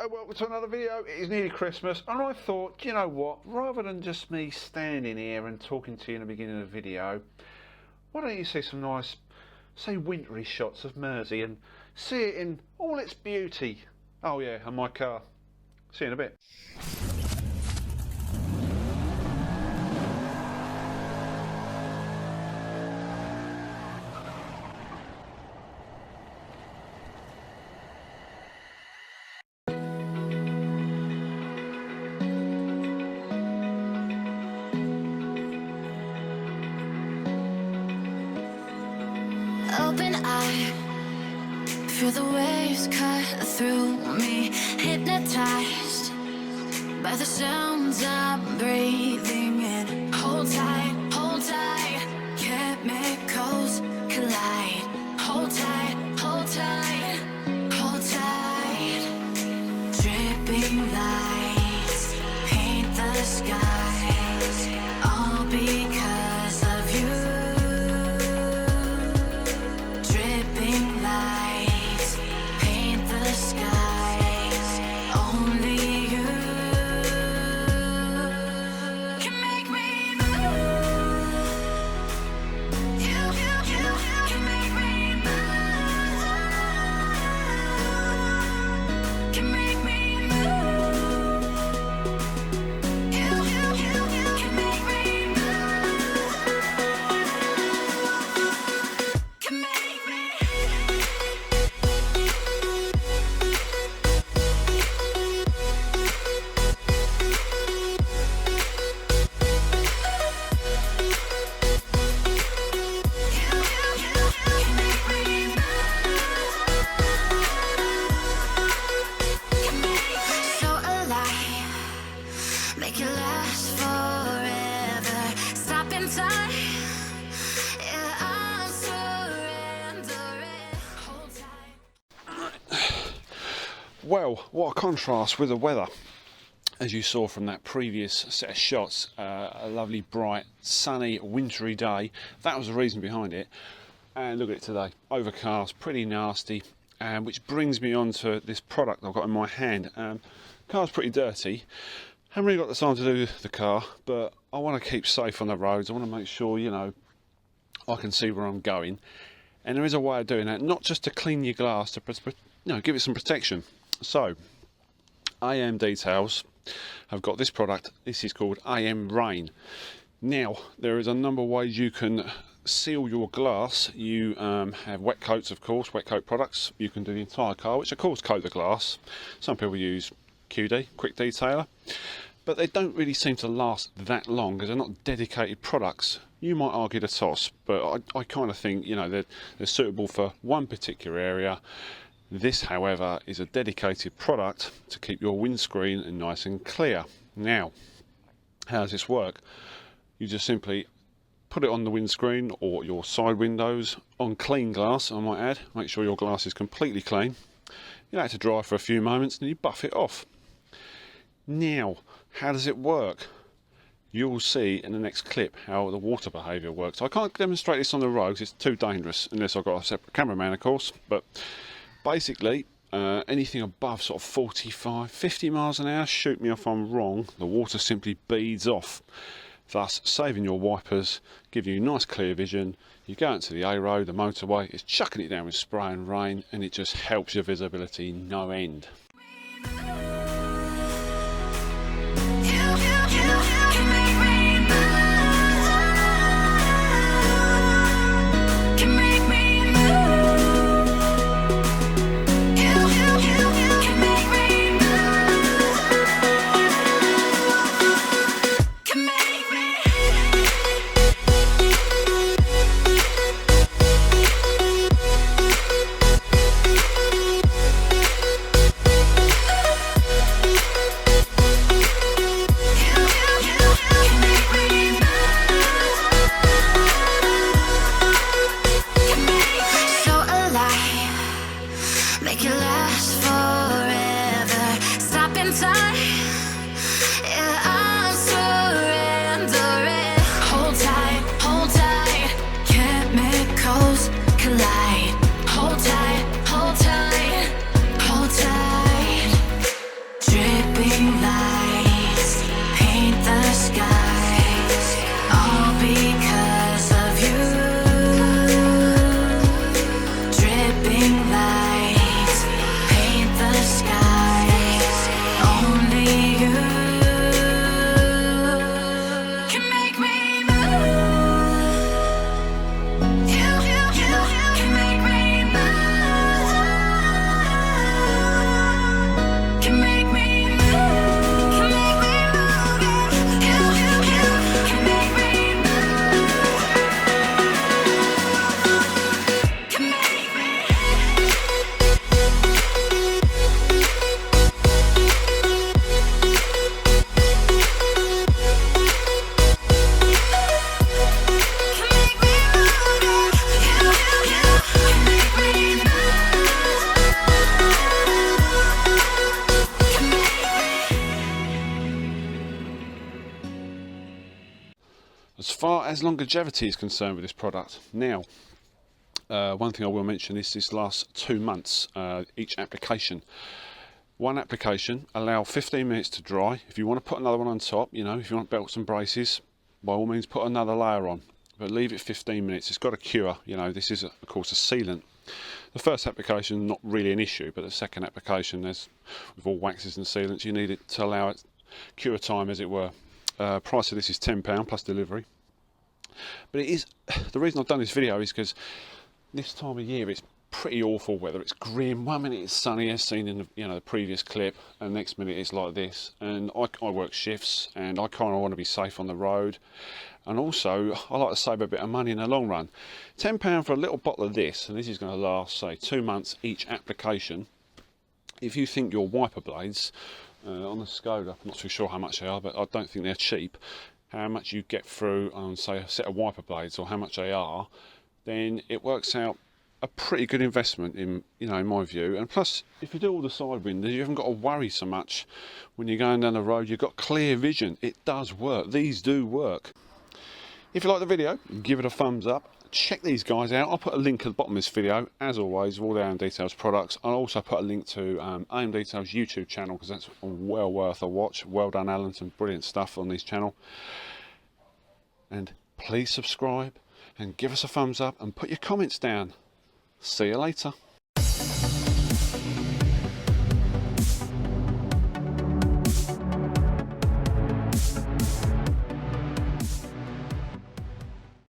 and welcome to another video. It is nearly Christmas and I thought, you know what, rather than just me standing here and talking to you in the beginning of the video, why don't you see some nice, say, wintry shots of Mersey and see it in all its beauty. Oh yeah, and my car. See you in a bit. Open eye, feel the waves cut through me, hypnotized by the sounds I'm breathing in. Hold tight, chemicals collide. Hold tight, hold tight, hold tight. Dripping lights paint the skies, all because of you. Make it last forever. Stop in time. Yeah, I'm surrendering. Hold tight. Well, what a contrast with the weather. As you saw from that previous set of shots, a lovely, bright, sunny, wintry day. That was the reason behind it. And look at it today. Overcast, pretty nasty. Which brings me on to this product I've got in my hand. Car's pretty dirty. Haven't really got the time to do the car, but I want to keep safe on the roads. I want to make sure, you know, I can see where I'm going. And there is a way of doing that, not just to clean your glass, to give it some protection. So, AMDetails have got this product. This is called Rain. Now, there is a number of ways you can seal your glass. You have wet coats, of course, wet coat products. You can do the entire car, which of course coat the glass. Some people use QD, quick detailer, but they don't really seem to last that long because they're not dedicated products. You might argue the toss, but I kind of think, you know, they're suitable for one particular area. This, however, is a dedicated product to keep your windscreen nice and clear. Now, how does this work? You just simply put it on the windscreen or your side windows on clean glass, I might add. Make sure your glass is completely clean. You let it to dry for a few moments and you buff it off. Now, how does it work? You'll see in the next clip how the water behaviour works. I can't demonstrate this on the road because it's too dangerous, unless I've got a separate cameraman, of course. But basically, anything above sort of 45, 50 miles an hour, shoot me if I'm wrong, the water simply beads off, thus saving your wipers, giving you nice clear vision. You go into the A road, the motorway, it's chucking it down with spray and rain, and it just helps your visibility no end. Make it last forever. Stop in time. Yeah, I'm surrendering. Hold tight, chemicals collide. Hold tight, hold tight, hold tight. far as longevity is concerned with this product, now, one thing I will mention is this lasts 2 months, each application. One application, allow 15 minutes to dry. If you want to put another one on top, you know, if you want belts and braces, by all means put another layer on. But leave it 15 minutes. It's got a cure, you know, this is of course a sealant. The first application, not really an issue, but the second application, there's, with all waxes and sealants, you need it to allow it cure time, as it were. Price of this is £10 plus delivery. But it is, the reason I've done this video is because this time of year it's pretty awful weather. It's grim. 1 minute it's sunny, as seen in the, you know, the previous clip, and next minute it's like this. And I work shifts, and I kind of want to be safe on the road. And also, I like to save a bit of money in the long run. £10 for a little bottle of this, and this is going to last, say, 2 months each application. If you think your wiper blades, on the Skoda, I'm not too sure how much they are, but I don't think they're cheap, how much you get through on, say, a set of wiper blades, or how much they are, then it works out a pretty good investment in, you know, in my view. And plus, if you do all the side windows, you haven't got to worry so much when you're going down the road. You've got clear vision. It does work. These do work. If you like the video, give it a thumbs up. Check these guys out. I'll put a link at the bottom of this video, as always, of all the AMDetails products. I'll also put a link to AMDetails YouTube channel, because that's well worth a watch. Well done, Alan. Some brilliant stuff on this channel. And please subscribe and give us a thumbs up and put your comments down. See you later.